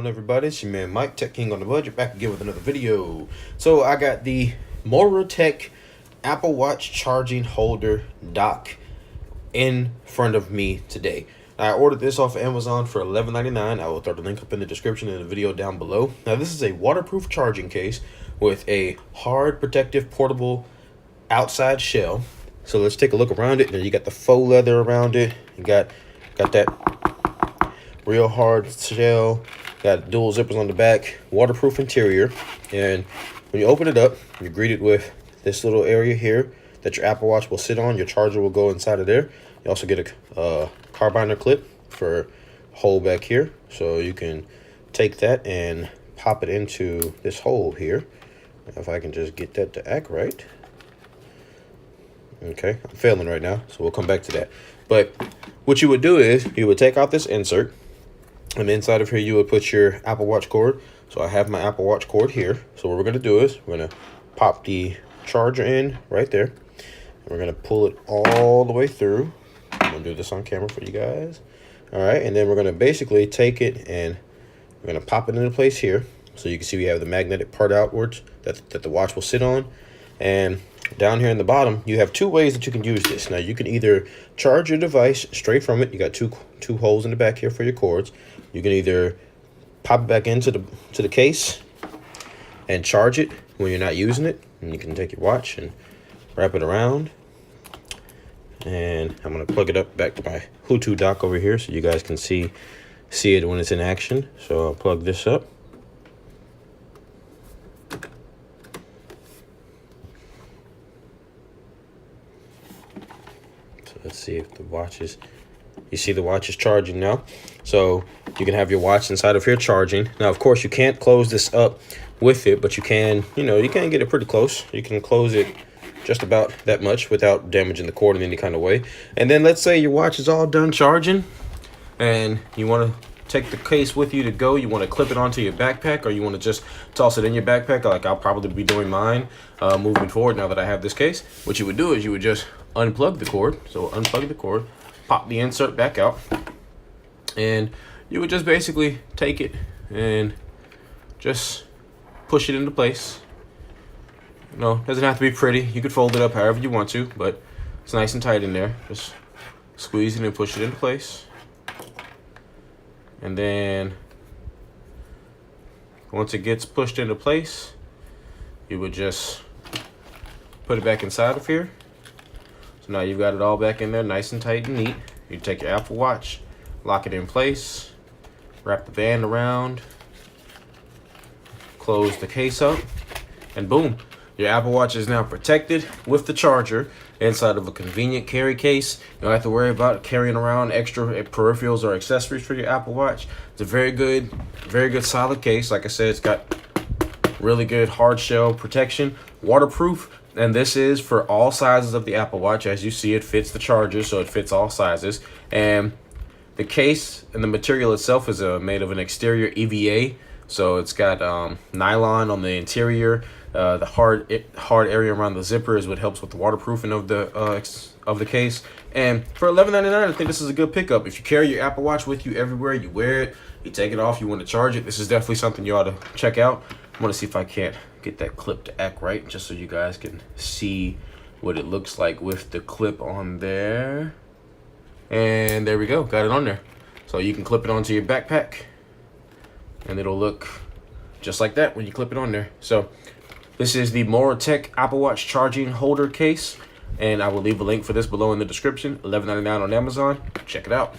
on, everybody? It's your man Mike, Tech King on the budget, back again with another video. So I got the Moretek Apple Watch charging holder dock in front of me today. I ordered this off of Amazon for $11.99. I will throw the link up in the description in the video down below. Now this is a waterproof charging case with a hard protective portable outside shell. So let's take a look around it. Now you got the faux leather around it. You got that real hard shell, got dual zippers on the back, waterproof interior, and when you open it up, you're greeted with this little area here that your Apple Watch will sit on. Your charger will go inside of there. You also get a carbiner clip for hole back here, so you can take that and pop it into this hole here. If I can just get that to act right. Okay, I'm failing right now, so we'll come back to that. But what you would do is you would take out this insert, and inside of here you would put your Apple Watch cord. So I have my Apple Watch cord here. So what we're going to do is we're going to pop the charger in right there. And we're going to pull it all the way through. I'm going to do this on camera for you guys. All right, and then we're going to basically take it and we're going to pop it into place here. So you can see we have the magnetic part outwards that the watch will sit on. And down here in the bottom, you have two ways that you can use this. Now you can either charge your device straight from it. You got two holes in the back here for your cords. You can either pop it back into the case and charge it when you're not using it. And you can take your watch and wrap it around. And I'm gonna plug it up back to my Bluetooth dock over here so you guys can see it when it's in action. So I'll plug this up. Let's see if the watch is, you see the watch is charging now. So you can have your watch inside of here charging. Now, of course, you can't close this up with it, but you can, you can get it pretty close. You can close it just about that much without damaging the cord in any kind of way. And then let's say your watch is all done charging and you want to take the case with you to go. You want to clip it onto your backpack, or you want to just toss it in your backpack like I'll probably be doing mine moving forward now that I have this case. What you would do is you would just unplug the cord. So unplug the cord, pop the insert back out, and you would just basically take it and just push it into place. Doesn't have to be pretty. You could fold it up however you want to, but it's nice and tight in there. Just squeeze it and push it into place. And then once it gets pushed into place, you would just put it back inside of here. So now you've got it all back in there nice and tight and neat. You take your Apple Watch, lock it in place, wrap the band around, close the case up, and boom, your Apple Watch is now protected with the charger inside of a convenient carry case. You don't have to worry about carrying around extra peripherals or accessories for your Apple Watch. It's a very good solid case. Like I said, it's got really good hard shell protection, waterproof, and this is for all sizes of the Apple Watch. As you see, it fits the charger, so it fits all sizes. And the case and the material itself is made of an exterior EVA, so it's got nylon on the interior. The hard area around the zipper is what helps with the waterproofing of the case. And for $11.99, I think this is a good pickup. If you carry your Apple Watch with you everywhere, you wear it, you take it off, you want to charge it, this is definitely something you ought to check out. I want to see if I can't get that clip to act right, just so you guys can see what it looks like with the clip on there. And there we go, got it on there. So you can clip it onto your backpack, and it'll look just like that when you clip it on there. So this is the Moretek Apple Watch charging holder case, and I will leave a link for this below in the description. $11.99 on Amazon. Check it out.